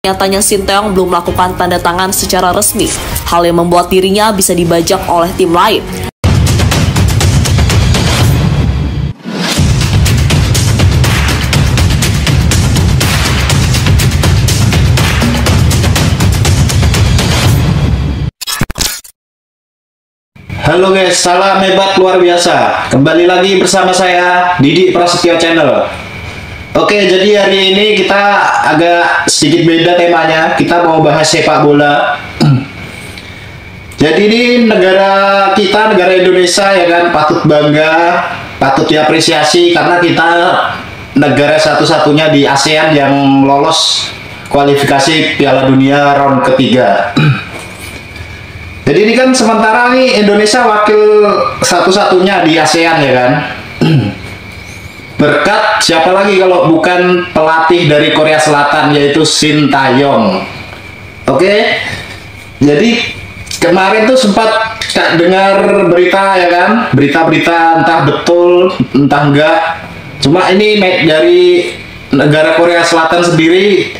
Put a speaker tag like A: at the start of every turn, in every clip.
A: Nyatanya Sinteyong belum melakukan tanda tangan secara resmi, hal yang membuat dirinya bisa dibajak oleh tim lain.
B: Halo guys, salam hebat luar biasa. Kembali lagi bersama saya Didi Prasetyo Channel. Oke, jadi hari ini kita agak sedikit beda temanya. Kita mau bahas sepak bola. Jadi ini negara kita, negara Indonesia ya kan, patut bangga, patut diapresiasi karena kita negara satu-satunya di ASEAN yang lolos kualifikasi Piala Dunia round ketiga. Jadi ini kan sementara nih Indonesia wakil satu-satunya di ASEAN ya kan. Berkat siapa lagi kalau bukan pelatih dari Korea Selatan yaitu Sinteyong. Oke. Jadi kemarin tuh sempat dengar berita ya kan, berita-berita entah betul entah enggak. Cuma ini dari negara Korea Selatan sendiri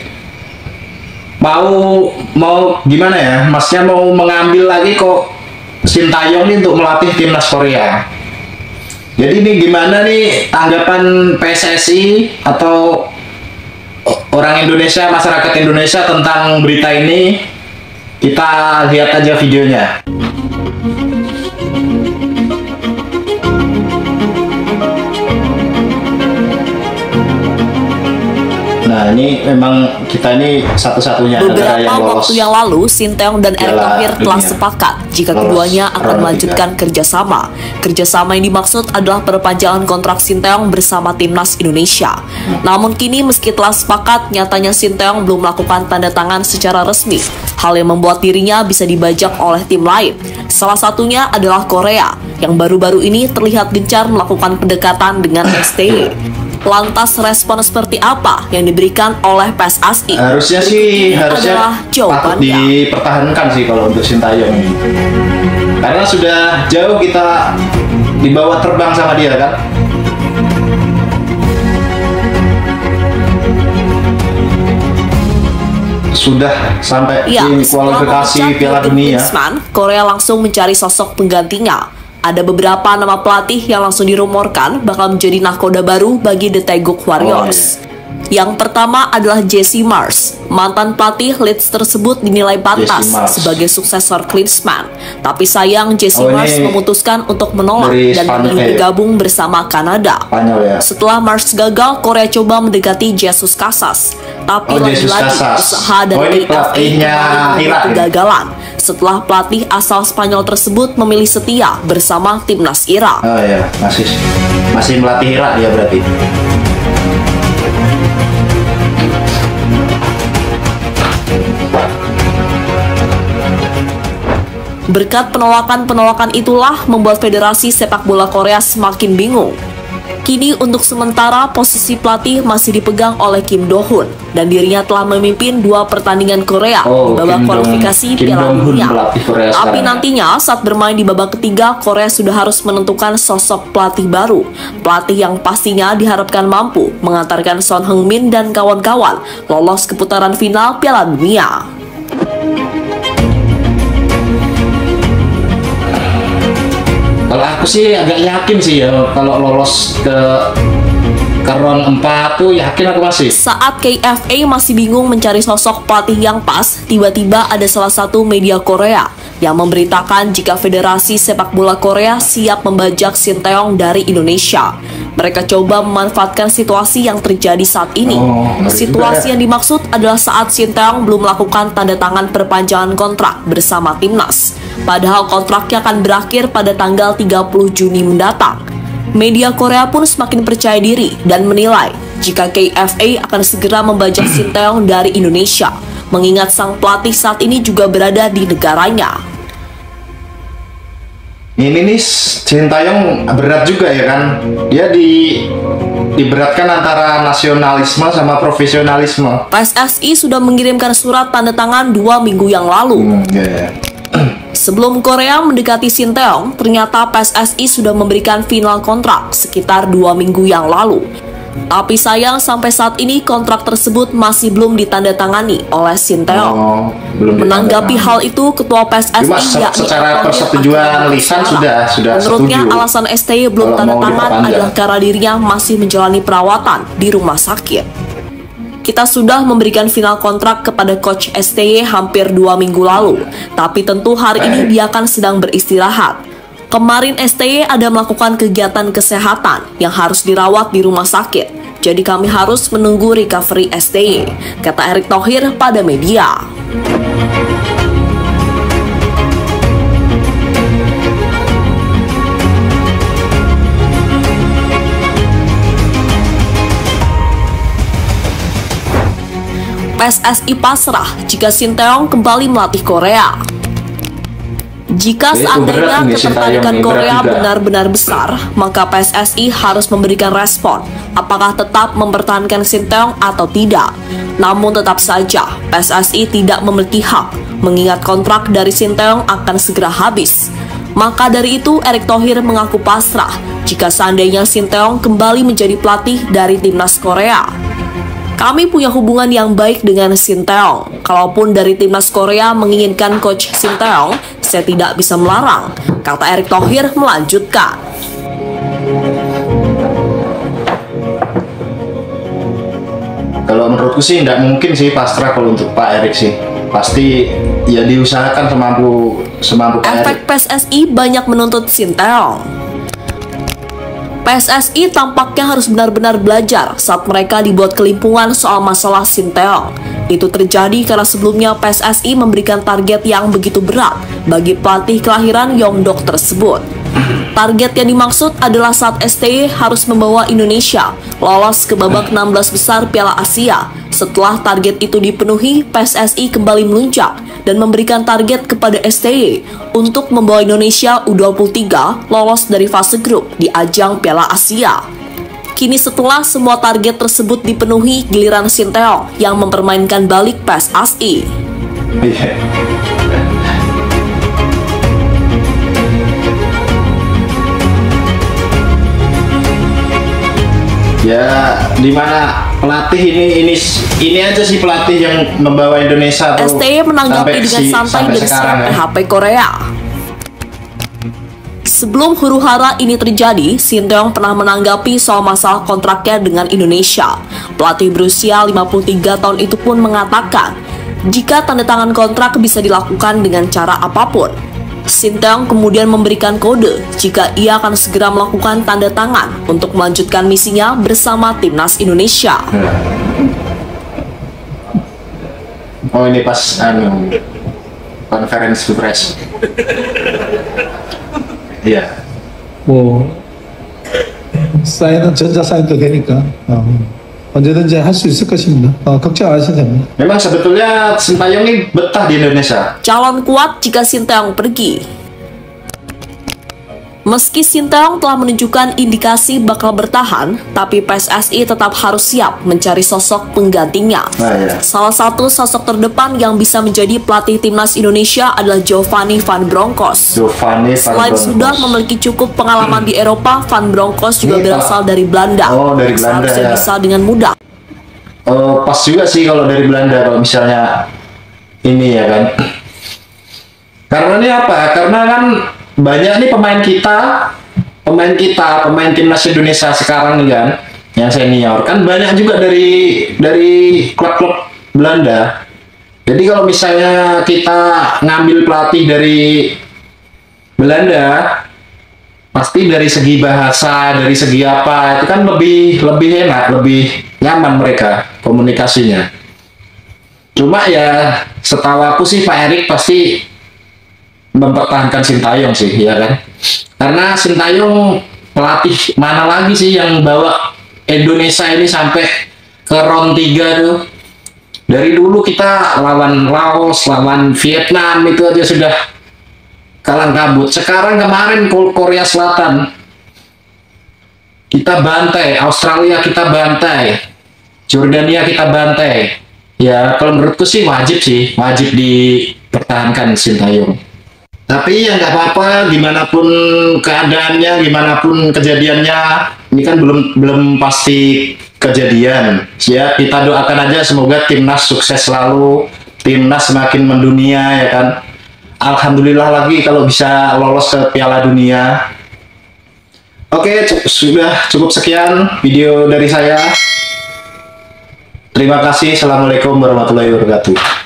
B: mau gimana ya, maksudnya mau mengambil lagi kok Sinteyong ini untuk melatih timnas Korea. Jadi ini gimana nih tanggapan PSSI atau orang Indonesia, masyarakat Indonesia tentang berita ini? Kita lihat aja videonya. Nah, ini memang kita ini satu-satunya negara yang lolos.
A: Waktu yang lalu, Sinteyong dan Erick Thohir telah sepakat jika keduanya akan melanjutkan kerjasama. Kerjasama yang dimaksud adalah perpanjangan kontrak Sinteyong bersama timnas Indonesia. Namun kini meski telah sepakat, nyatanya Sinteyong belum melakukan tanda tangan secara resmi, hal yang membuat dirinya bisa dibajak oleh tim lain. Salah satunya adalah Korea, yang baru-baru ini terlihat gencar melakukan pendekatan dengan STY. Lantas respon seperti apa yang diberikan oleh PSSI?
B: Harusnya patut dipertahankan sih kalau untuk Sinteyong ini. Karena sudah jauh kita dibawa terbang sama dia kan. Sudah sampai di kualifikasi Piala Dunia.
A: Korea langsung mencari sosok penggantinya. Ada beberapa nama pelatih yang langsung dirumorkan bakal menjadi nahkoda baru bagi The Taeguk Warriors. Yang pertama adalah Jesse Marsch. Mantan pelatih Leeds tersebut dinilai pantas sebagai suksesor Klinsmann. Tapi sayang Jesse Marsch memutuskan untuk menolak dan memilih bergabung bersama Kanada. Setelah Marsch gagal, Korea coba mendekati Jesus Casas. Tapi lagi-lagi usaha dari KFA kegagalan. Setelah pelatih asal Spanyol tersebut memilih setia bersama timnas Irak.
B: Oh ya, masih melatih Irak ya berarti.
A: Berkat penolakan itulah membuat Federasi Sepak Bola Korea semakin bingung. Kini untuk sementara posisi pelatih masih dipegang oleh Kim Do-hun dan dirinya telah memimpin 2 pertandingan Korea di babak kualifikasi Piala Dunia. Tapi nantinya saat bermain di babak ketiga, Korea sudah harus menentukan sosok pelatih baru. Pelatih yang pastinya diharapkan mampu mengantarkan Son Heung-min dan kawan-kawan lolos ke putaran final Piala Dunia.
B: Kalau aku sih agak yakin sih ya kalau lolos ke round 4 tuh yakin aku masih.
A: Saat KFA masih bingung mencari sosok pelatih yang pas, tiba-tiba ada salah satu media Korea yang memberitakan jika Federasi Sepak Bola Korea siap membajak Sinteyong dari Indonesia. Mereka coba memanfaatkan situasi yang terjadi saat ini. Situasi yang dimaksud adalah saat Sinteyong belum melakukan tanda tangan perpanjangan kontrak bersama timnas. Padahal kontraknya akan berakhir pada tanggal 30 Juni mendatang. Media Korea pun semakin percaya diri dan menilai jika KFA akan segera membajak Sinteyong dari Indonesia, mengingat sang pelatih saat ini juga berada di negaranya.
B: Ini nih Sinteyong berat juga ya kan, dia diberatkan antara nasionalisme sama profesionalisme.
A: PSSI sudah mengirimkan surat tanda tangan 2 minggu yang lalu. Sebelum Korea mendekati Sinteyong, ternyata PSSI sudah memberikan final kontrak sekitar 2 minggu yang lalu. Tapi sayang sampai saat ini kontrak tersebut masih belum ditandatangani oleh Sinteyong. Menanggapi hal itu, Ketua PSSI
B: Cuma secara persetujuan lisan sudah
A: menurutnya
B: setuju.
A: alasan STY belum tanda tangan adalah karena dirinya masih menjalani perawatan di rumah sakit. Kita sudah memberikan final kontrak kepada Coach STY hampir 2 minggu lalu, tapi tentu hari ini dia akan sedang beristirahat. Kemarin STY ada melakukan kegiatan kesehatan yang harus dirawat di rumah sakit. Jadi kami harus menunggu recovery STY, kata Erick Thohir pada media. PSSI pasrah jika Sinteyong kembali melatih Korea. Jika seandainya ketertarikan Korea benar-benar besar, maka PSSI harus memberikan respon apakah tetap mempertahankan Sinteyong atau tidak. Namun tetap saja, PSSI tidak memiliki hak mengingat kontrak dari Sinteyong akan segera habis. Maka dari itu, Erick Thohir mengaku pasrah jika seandainya Sinteyong kembali menjadi pelatih dari timnas Korea. Kami punya hubungan yang baik dengan Sinteyong. Kalaupun dari timnas Korea menginginkan Coach Sinteyong, saya tidak bisa melarang, kata Erick Thohir melanjutkan.
B: Kalau menurutku sih nggak mungkin sih pasrah kalau untuk Pak Erick sih. Pasti ya diusahakan semampu Pak Erick.
A: Efek PSSI banyak menuntut Sinteyong. PSSI tampaknya harus benar-benar belajar saat mereka dibuat kelimpungan soal masalah Sinteyong. Itu terjadi karena sebelumnya PSSI memberikan target yang begitu berat bagi pelatih kelahiran Yeongdeok tersebut. Target yang dimaksud adalah saat STY harus membawa Indonesia lolos ke babak 16 besar Piala Asia. Setelah target itu dipenuhi, PSSI kembali melunjak dan memberikan target kepada STY untuk membawa Indonesia U23 lolos dari fase grup di ajang Piala Asia. Kini setelah semua target tersebut dipenuhi, giliran Sinteyong yang mempermainkan balik PSSI.
B: Ya, dimana pelatih ini aja sih pelatih yang membawa Indonesia tuh
A: STY menanggapi dengan santai dan siap PHP Korea. Sebelum huru-hara ini terjadi, Sinteyong pernah menanggapi soal masalah kontraknya dengan Indonesia. Pelatih berusia 53 tahun itu pun mengatakan, jika tanda tangan kontrak bisa dilakukan dengan cara apapun. Sinteyong kemudian memberikan kode jika ia akan segera melakukan tanda tangan untuk melanjutkan misinya bersama timnas Indonesia.
B: Oh, ini pas konferensi pers. Iya.
C: 뭐 사인은 전자 사인도 되니까 언제든지 할 수 있을 것입니다. 걱정 안 하셔도 됩니다.
B: Memang sebetulnya Sinteyong ini betah di Indonesia.
A: Calon kuat jika Sinteyong pergi. Meski Sinteyong telah menunjukkan indikasi bakal bertahan, tapi PSSI tetap harus siap mencari sosok penggantinya. Salah satu sosok terdepan yang bisa menjadi pelatih timnas Indonesia adalah Giovanni Van Bronckhorst. Selain sudah memiliki cukup pengalaman di Eropa, Van Bronckhorst juga berasal dari Belanda.
B: Dari Belanda ya.
A: Bisa dengan mudah.
B: Pas juga sih kalau dari Belanda, kalau misalnya ini ya kan. Karena ini apa? Karena kan banyak nih pemain timnas Indonesia sekarang nih kan, yang senior kan banyak juga dari klub-klub Belanda. Jadi kalau misalnya kita ngambil pelatih dari Belanda, pasti dari segi bahasa, dari segi apa itu kan lebih enak, lebih nyaman mereka komunikasinya. Cuma ya setahu aku sih Pak Erick pasti mempertahankan Sinteyong sih, ya kan? Karena Sinteyong pelatih mana lagi sih yang bawa Indonesia ini sampai ke round 3 tuh. Dari dulu kita lawan Laos, lawan Vietnam itu aja sudah kalang kabut. Sekarang kemarin Korea Selatan kita bantai, Australia kita bantai, Jordania kita bantai. Ya kalau menurutku sih wajib dipertahankan Sinteyong. Tapi ya nggak apa-apa, gimana pun keadaannya, gimana pun kejadiannya, ini kan belum pasti kejadian. Ya, kita doakan aja semoga timnas sukses selalu, timnas semakin mendunia ya kan. Alhamdulillah lagi kalau bisa lolos ke Piala Dunia. Oke, sudah cukup sekian video dari saya. Terima kasih. Assalamualaikum warahmatullahi wabarakatuh.